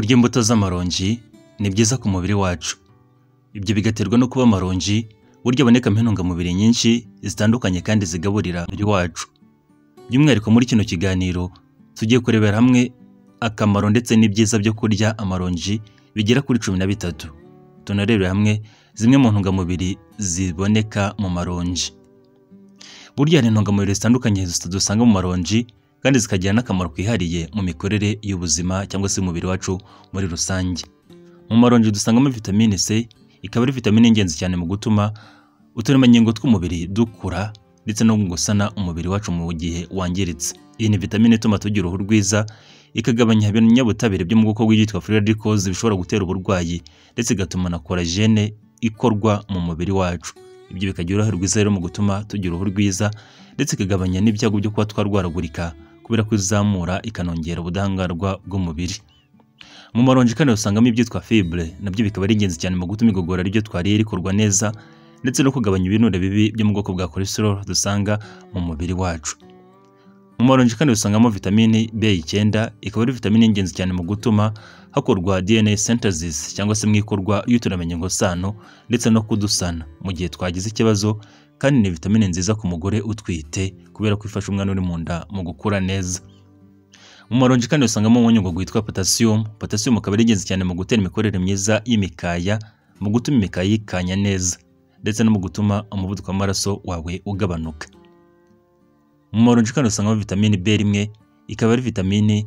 Kurya imbuto z'amaronji ni byiza ku mubiri wacu. Ibyo bigaterwa no kuba amaronji burya abonekamo intungamubiri nyinshi zitandukanye kandi zigaburira umubiri wacu. By'umwihariko muri kino kiganiro tugiye kurebera hamwe akamaro ndetse n'ibyiza byo kurya amaronji bigera kuri 13. Tunarebera hamwe zimwe mu ntungamubiri ziboneka mu maronji. Burya hari intungamubiri zitandukanye dusanga mu maronji kandi zikagira n'akamaro kwihariye mu mikorere y'ubuzima cyangwa se umubiri wacu muri rusange. Mu maronji dusangamo vitamine C, ikaba ari vitamine ingenzi cyane mu gutuma uturemangingo tw'umubiri dukura ndetse no gusana umubiri wacu mu gihe wangiritse. Iyi ni vitamine ituma tugira uruhu rwiza, ikagabanya ibinyabutabire byo mu bwoko bw'byitwa free radicals bishobora gutera uburwayi ndetse igatuma na collagen ikorwa mu mubiri wacu. Ibyo bikagira uruhare rwiza rero mu gutuma tugira uruhu rwiza ndetse ikagabanya n'ibyago byo kuba twarwaragurika kubera ko izamura ikanongera ubudahangarwa bw'umubiri. Mu maronji kandi usangamo ibyitwa fibre, nabyo bikaba ari ingenzi cyane mu gutuma igogora ryo twariye rikorwa neza ndetse no kugabanya ibinure bibi byo mu bwoko bwa cholesterol dusanga mu mubiri wacu. Mu maronji kandi usangamo vitamine B9, ikaba ari vitamine ingenzi cyane mu gutuma hakorwa DNA synthesis cyangwa se mwikorwa y'uturemangingo sano ndetse no kudusana mu gihe twagize ikibazo, kandi ni vitamine nziza ku mugore utwite kubera ko ifasha umwana uri mu nda mu gukura neza. Mu maronji kandi usangamo umunyungugu witwa potassium. Potassium akaba ari ingenzi cyane mu gutera imikorere myiza y'imikaya, mu gutuma imikaya ikanya neza ndetse no mu gutuma umuvuduko w'amaraso wawe ugabanuka. Mu maronji kandi usangamo vitamine B1, ikaba ari vitamine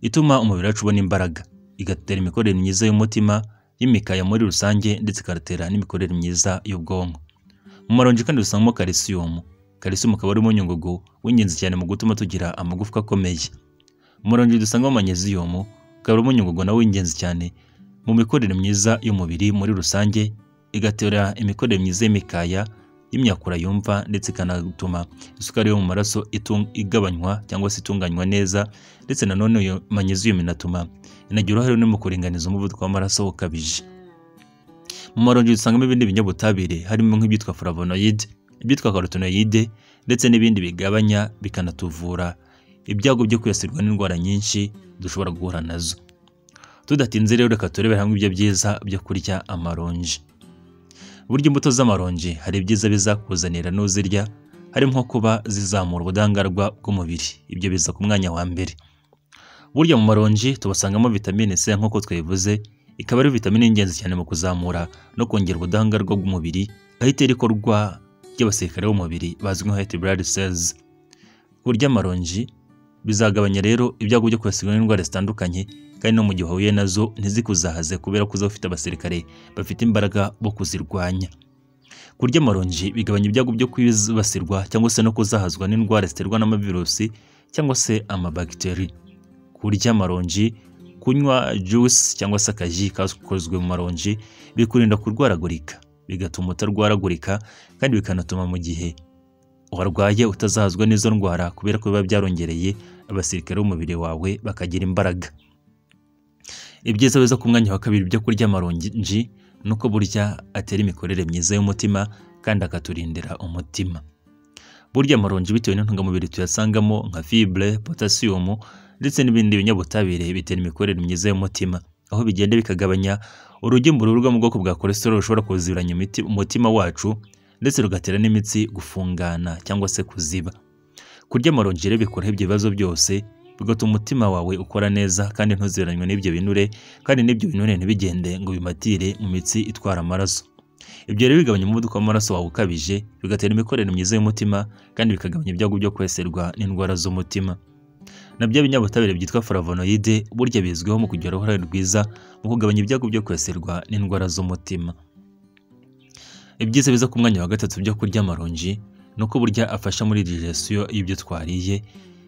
ituma umubiri wacu ubona imbaraga, igatera imikorere myiza y'umutima, y'imikaya muri rusange ndetse igatera n'imikorere myiza y'ubwonko. Mu maronji kandi usangamo calcium. Calcium akaba ari umunyungugu w'ingenzi cyane mu gutuma tugira amagufwa akomeye. Mu maronji dusangamo magnesium, akaba ari umunyungugu nawe w'ingenzi cyane mu mikorere myiza y'umubiri muri rusange, igatera imikorere myiza y'imikaya, y'imyakura yumva ndetse ikanatuma isukari yo mu maraso igabanywa cyangwa se itunganywa neza, ndetse nanone iyo magnesium inatuma inagira uruhare no mu kuringaniza umuvuduko w'amaraso ukabije. Mu maronji dusangamo ibindi binyabutabire harimo nk'ibyitwa flavonoid, ibyitwa carotenoid ndetse n'ibindi bigabanya bikanatuvura ibyago byo kwibasirwa n'indwara nyinshi dushobora guhura nazo. Tudatinze rero reka turebere hamwe ibyo byiza byo kurya amaronji. Burya imbuto z'amaronji hari ibyiza bizakuzanira n'uzirya, harimo nko kuba zizamura ubudahangarwa bw'umubiri. Ibyo biza ku mwanya wa mbere. Burya mu maronji tubasangamo vitamine C nk'uko twabivuze, ikaba ari vitamine ingenzi cyane mu kuzamura no kongera ubudahangarwa bw'umubiri, aho itera ikorwa ry'abasirikare b'umubiri bazwi nka white blood cells. Kurya amaronji bizagabanya rero ibyago byo kwibasirwa n'indwara zitandukanye, kandi no mu gihe uhuye nazo ntizikuzahaze kubera ko uzaba ufite abasirikare bafite imbaraga bo kuzirwanya. Kurya amaronji bigabanya ibyago byo kwibasirwa cyangwa se no kuzahazwa n'indwara ziterwa n'amavirusi cyangwa se amabagiteri. Kurya amaronji, kunywa juice cyangwa se akaji kakozwe mu maronji bikurinda kurwaragurika, bigatuma utarwaragurika kandi bikanatuma mu gihe warwaye utazahazwa n'izo ndwara kubera ko biba byarongereye abasirikare b'umubiri wawe bakagira imbaraga. Ibyiza biza ku mwanya wa kabiri byo kurya amaronji nuko burya atera imikorere myiza y'umutima kandi akaturindira umutima. Burya amaronji bitewe n'intungamubiri tuyasangamo nka fibre, potassium ndetse n'ibindi binyabutabire bitera imikorere myiza y'umutima, aho bigenda bikagabanya urugimbu rwo mu bwoko bwa cholesterol rushobora kuzibiranya umutima wacu ndetse rugatera n'imitsi gufungana cyangwa se kuziba. Kurya amaronji rero bikuraho ibyo bibazo byose, bigatuma umutima wawe ukora neza kandi ntuziranywe n'ibyo binure, kandi n'ibyo binure ntibigende ngo bimatire mu mitsi itwara amaraso. Ibyo rero bigabanya umuvuduko w'amaraso wawe ukabije, bigatera imikorere myiza y'umutima kandi bikagabanya ibyago byo kwibasirwa n'indwara z'umutima. Nabyo binyabutabire byitwa flavonoid burya bizwiho mu kugira uruhare rwiza mu kugabanya ibyago byo kwibasirwa n'indwara z'umutima. Ibyiza biza ku mwanya wa gatatu byo kurya amaronji nuko burya afasha muri digestion y'ibyo twariye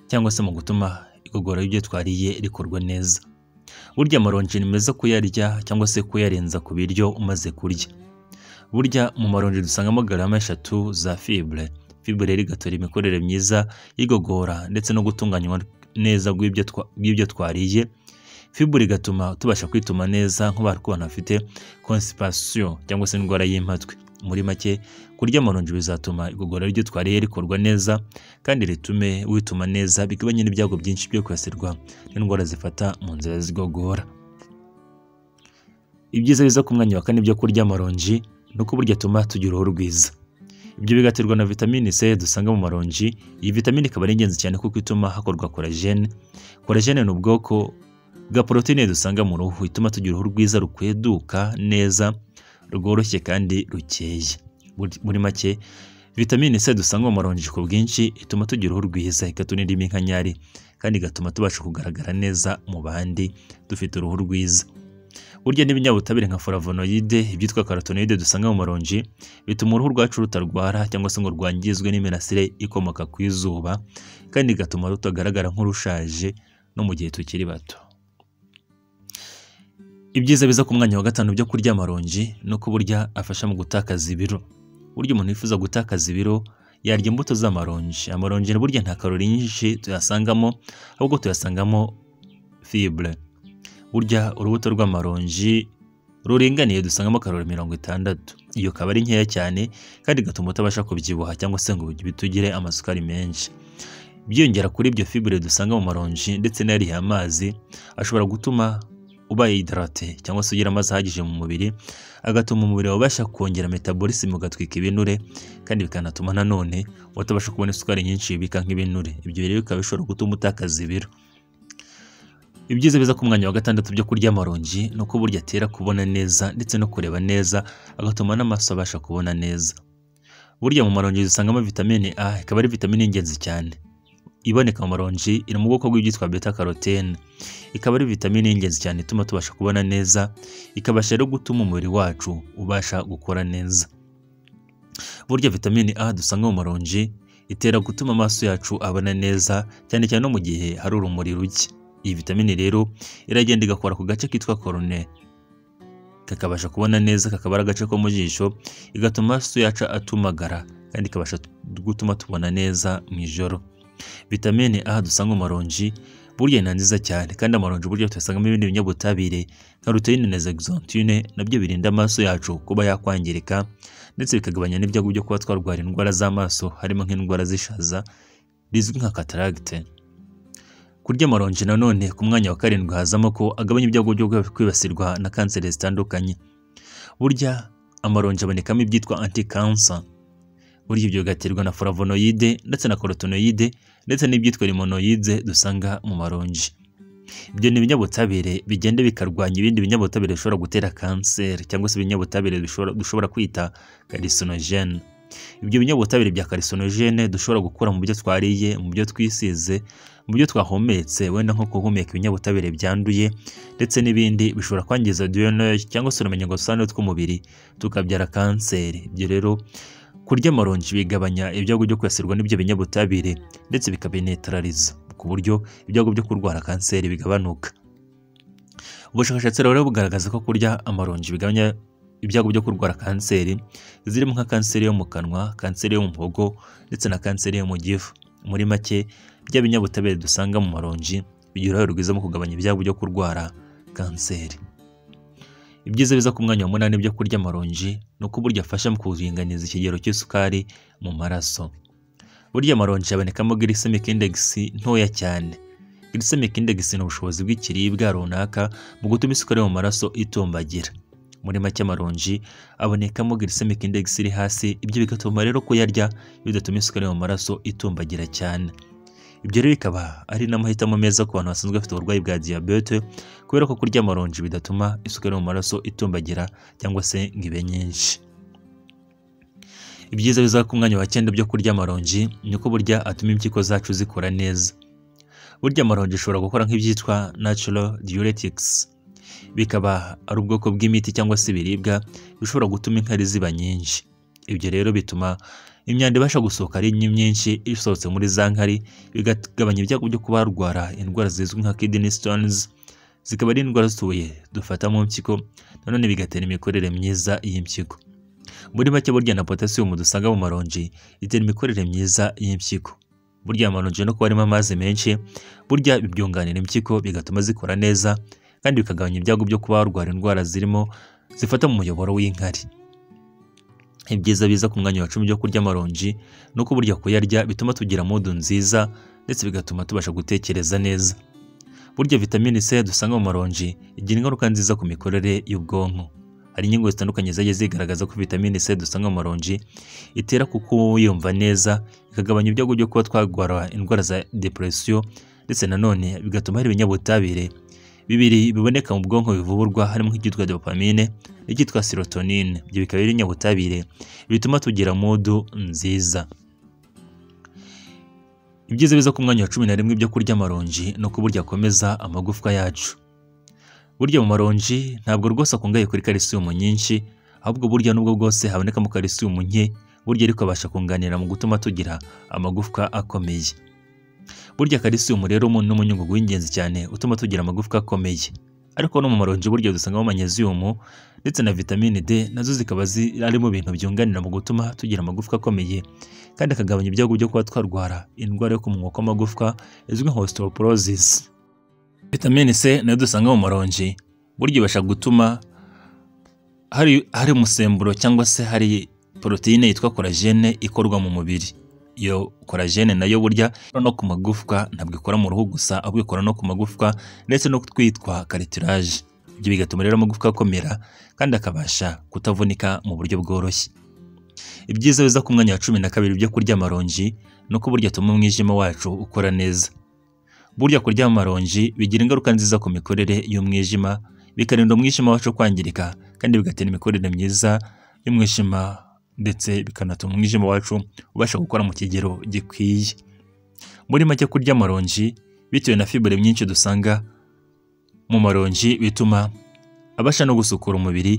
cyangwa se mu gutuma igogora y'ibyo twariye rikorwa neza. Burya amaronji ni meza kuyarya cyangwa se kuyarenza ku biryo umaze kurya. Burya mu maronji dusangamo garama 3 za fibre. Fibre rero igatera imikorere myiza y'igogora ndetse no gutunganywa neza bw'ibyo twariye. Fibre igatuma tubasha kwituma neza nk'abantu bafite constipation cyangwa se indwara y'impatwe. Muri make kurya amaronji bizatuma igogora ryo twariye rikorwa neza kandi ritume wituma neza, bigabanye n'ibyago byinshi byo kwibasirwa n'indwara zifata mu nzira z'igogora. Ibyiza biza ku mwanya wa kane byo kurya amaronji ni uko burya atuma tugira uruhu rwiza. Ibyo bigaterwa na vitamine C dusanga mu maronji. Iyi vitamine ikaba ari ingenzi cyane kuko ituma hakorwa collagen. Collagen ni ubwoko bwa proteine dusanga mu ruhu ituma tugira uruhu rwiza rukweduka neza, rworoshye kandi rukeye. Muri make vitamine C dusanga mu maronji ku bwinshi ituma tugira uruhu rwiza, ikaturinda iminkanyari kandi igatuma tubasha kugaragara neza mu bandi dufite uruhu rwiza. Burya n'ibinyabutabire nka flavonoide, ibyitwa carotenoide dusanga mu maronji bituma uruhu rwacu rutarwara cyangwa se ngo rwangizwe n'imirasire ikomoka ku izuba, kandi igatuma rutagaragara nk'urushaje no mu gihe tukiri bato. Ibyiza biza ku mwanya wa gatanu byo kurya amaronji ni uko burya afasha mu gutakaza ibiro. Burya umuntu wifuza gutakaza ibiro yarya imbuto z'amaronji. Amaronji burya nta kalori nyinshi tuyasangamo, ahubwo tuyasangamo fibre. Burya urubuto rw'amaronji ruringaniye dusangamo kalori 60. Iyo akaba ari nkeya cyane kandi gatuma utabasha kubyibuha cyangwa se ngo bitugire amasukari menshi. Byiyongera kuri ibyo fibre dusanga mu maronji ndetse n'ariya amazi ashobora gutuma uba hydrate cyangwa se ugira amazi ahagije mu mubiri, agatuma umubiri wabasha kongera metabolism ugatwika ibinure, kandi bikanatuma nanone utabasha kubona isukari nyinshi bika nk'ibinure. Ibyo rero bikaba bishobora gutuma utakaza ibiro. Ibyiza biza ku mwanya wa gatandatu byo kurya amaronji ni uko burya atera kubona neza ndetse no kureba neza, agatuma n'amaso abasha kubona neza. Burya mu maronji dusangamo vitamine A, ikaba ari vitamine ingenzi cyane. Iboneka mu maronji iri mu bwoko bw'ibyitwa beta carotene. Ikaba ari vitamine ingenzi cyane ituma tubasha kubona neza, ikabasha rero gutuma umubiri wacu ubasha gukora neza. Burya vitamine A dusanga mu maronji itera gutuma amaso yacu abona neza, cyane cyane no mu gihe hari urumuri ruke. Iyi vitamine rero iragenda igakora ku gace kitwa cornea, kakabasha kubona neza, kakaba ari agace ko mu jisho, igatuma amaso yacu atumagara kandi ikabasha gutuma tubona neza mu ijoro. Vitamine A dusanga mu maronji burya ni nziza cyane, kandi amaronji burya tuyasangamo ibindi binyabutabire nka luteine na zeaxanthine, nabyo birinda amaso yacu kuba yakwangirika ndetse bikagabanya n'ibyago byo kuba twarwara indwara z'amaso, harimo nk'indwara z'ishaza bizwi nka cataracte. Kurya amaronji nanone ku mwanya wa karindwi hazamo ko agabanya ibyago byo kwibasirwa na kanseri zitandukanye. Burya amaronji abonekamo ibyitwa anti-cancer. Burya ibyo bigaterwa na flavonoide ndetse na carotenoide ndetse n'ibyitwa limonoide dusanga mu maronji. Ibyo ni ibinyabutabire bigenda bikarwanya ibindi binyabutabire bishobora gutera kanseri cyangwa se ibinyabutabire dushobora kwita carcinogene. Ibyo binyabutabire bya carcinogene dushobora gukura mu byo twariye, mu byo twisize, mu byo twahumetse, wenda nko guhumeka ibinyabutabire byanduye ndetse n'ibindi bishobora kwangiza DNA cyangwa se urumengo rusano tw'umubiri tukabyara kanseri. Ibyo rero kurya amaronji bigabanya ibyago byo kwasirwa n'ibyo binyabutabire ndetse bikabinetraliza ku buryo ibyago byo kurwara kanseri bigabanuka. Ubushakashatsi rero bugaragaza ko kurya amaronji bigabanya ibyago byo kurwara kanseri zirimo nka kanseri yo mu kanwa, kanseri yo mu muhogo ndetse na kanseri yo mu gifu. Muri make bya binyabutabire dusanga mu maronji bigira uruhare rwiza mu kugabanya ibyago byo kurwara kanseri. Ibyiza biza ku mwanya wa 8 byo kurya amaronji ni uko burya afasha mu kuringaniza ikigero cy'isukari mu maraso. Burya amaronji abonekamo glycemic index ntoya cyane. Glycemic index ni ubushobozi bw'ikiribwa runaka mu gutuma isukari mu maraso itumbagira. Muri make amaronji abonekamo glycemic index iri hasi, ibyo bigatuma rero kuyarya bidatuma isukari mu maraso itumbagira cyane. Ibyo rero bikaba ari n'amahitamo meza ku bantu basanzwe bafite uburwayi bwa diabete, kubera ko kurya amaronji bidatuma isukari mu maraso itumbagira cyangwa se ngo ibe nyinshi. Ibyiza biza ku mwanya wa 9 byo kurya amaronji ni uko burya atuma impyiko zacu zikora neza. Burya amaronji ashobora gukora nk'ibyitwa natural diuretics, bikaba ari ubwoko bw'imiti cyangwa se ibiribwa bishobora gutuma inkari ziba nyinshi. Ibyo rero bituma imyanda ibasha gusohoka ari myinshi, isohotse muri za nkari bigabanya ibyago byo kuba barwara indwara zizwi nka kidney stones, zikaba ari indwara zituye dufata mu mpyiko, nanone bigatera imikorere myiza y'impyiko. Muri make burya na potassium dusanga mu maronji itera imikorere myiza y'impyiko. Burya amaronji no kuba arimo amazi menshi burya bibyunganira impyiko bigatuma zikora neza, kandi bikagabanya ibyago byo kuba barwara indwara zirimo zifata mu muyoboro w'inkari. Ibyiza biza ku mwanya wa 10 byo kurya amaronji ni uko burya kuyarya bituma tugira mood nziza ndetse bigatuma tubasha gutekereza neza. Burya vitamine C dusanga mu maronji igira ingaruka nziza ku mikorere y'ubwonko. Hari ingingo zitandukanye zagiye zigaragaza ko vitamine C dusanga mu maronji itera kuko yumva neza, ikagabanya ibyago byo kuba twagwara indwara za depression, ndetse nanone bigatuma hari ibinyabutabire bibiri biboneka mu bwonko bivurwa, harimo nk'icyitwa dopamine n'icyitwa serotonin. Ibyo bikaba ari ibinyabutabire bituma tugira mood nziza. Ibyiza biza ku mwanya wa 11 ibyo kurya amaronji no kuburya akomeza amagufwa yacu. Burya mu maronji ntabwo rwose akungaye kuri calcium nyinshi, ahubwo burya nubwo bwose habonekamo calcium nke, burya ariko abasha kunganira mu gutuma tugira amagufwa akomeye. Burya calcium rero n'umunyungugu w'ingenzi cyane utuma tugira amagufwa akomeye. Ariko no mu maronji burya dusangamo magnesium ndetse na vitamine D, nazo zikaba ari mu bintu byunganira mu gutuma tugira amagufwa akomeye, kandi akagabanya ibyago byo kuba twarwara indwara yo kumunwa kw'amagufwa izwi nka osteoporosis. Vitamine C nayo dusanga mu maronji burya ibasha gutuma hari umusemburo cyangwa se hari proteine yitwa collagen ikorwa mu mubiri. Iyo collagen nayo burya no ku magufwa ntabwo ikora mu ruhu gusa, ahubwo ikora no ku magufwa ndetse no kwitwa cartilage. Ibyo bigatuma rero amagufwa akomera kandi akabasha kutavunika mu buryo bworoshye. Ibyiza biza ku mwanya wa 12 byo kurya amaronji no kuburya atuma umwijima wacu ukora neza. Burya kurya amaronji bigira ingaruka nziza ku mikorere y'umwijima, bikarinda umwijima wacu kwangirika, kandi bigatera imikorere myiza y'umwijima, ndetse bikanatuma umwijima wacu ubasha gukora mu kigero gikwiye. Muri make kurya amaronji bitewe na fibre nyinshi dusanga mu maronji bituma abasha no gusukura umubiri,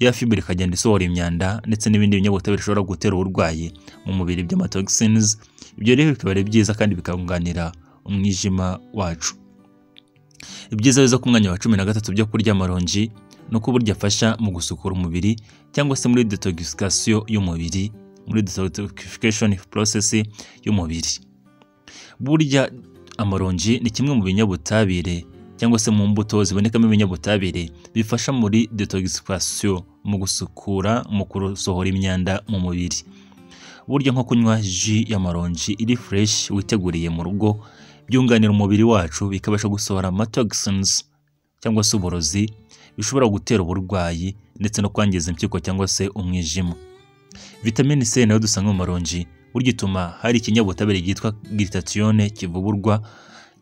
ya fibre ikagenda isohora imyanda ndetse n'ibindi binyabutabire bishobora gutera uburwayi mu mubiri by'amatoxins. Ibyo rero bikaba ari byiza kandi bikunganira umwijima wacu. Ibyiza biza ku mwanya wa 13 byo kurya amaronji no kuburya afasha mu gusukura umubiri cyangwa se muri detoxification y'umubiri, muri detoxification process y'umubiri. Burya amaronji ni kimwe mu binyabutabire cyangwa se mu mbuto zibonekamo ibinyabutabire bifasha muri detoxification, mu gusukura, mu kusohora imyanda mu mubiri. Burya nko kunywa jus y'amaronji iri fresh witeguriye mu rugo byunganira umubiri wacu, bikabasha gusohora amatoxins cyangwa se uburozi bishobora gutera uburwayi ndetse no kwangiza impyiko cyangwa se umwijima. Vitamine C nayo dusanga mu maronji burya ituma hari ikinyabutabire cyitwa glutathione kivuburwa,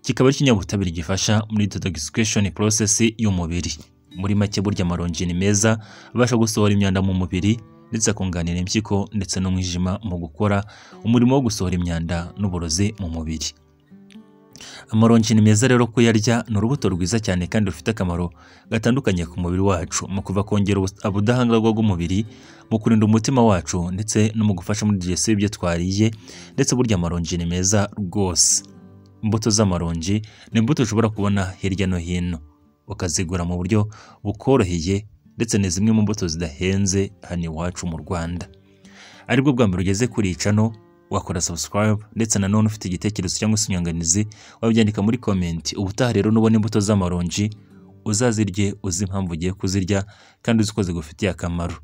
kikaba ari ikinyabutabire gifasha muri detoxification process y'umubiri. Muri make burya amaronji ni meza, abasha gusohora imyanda mu mubiri ndetse akunganira impyiko ndetse n'umwijima mu gukora umurimo wo gusohora imyanda n'uburozi mu mubiri. Amaronji ni meza rero kuyarya, ni urubuto rwiza cyane kandi rufite akamaro gatandukanye ku mubiri wacu, mu kuva kongera ubudahangarwa bw'umubiri, mu kurinda umutima wacu ndetse no mu gufasha muri digestion y'ibyo twariye. Ndetse burya amaronji ni meza rwose. Imbuto z'amaronji ni imbuto ushobora kubona hirya no hino, ukazigura mu buryo bukoroheye, ndetse ni zimwe mu mbuto zidahenze hano iwacu mu Rwanda. Aribwo bwa mbere ugeze kuri iyi channel, wakora subscribe, ndetse nanone ufite igitekerezo cyangwa se inyunganizi wabyandika muri comment. Ubutaha rero nubona imbuto z'amaronji uzazirye uzi impamvu ugiye kuzirya kandi uzi ko zigufitiye akamaro.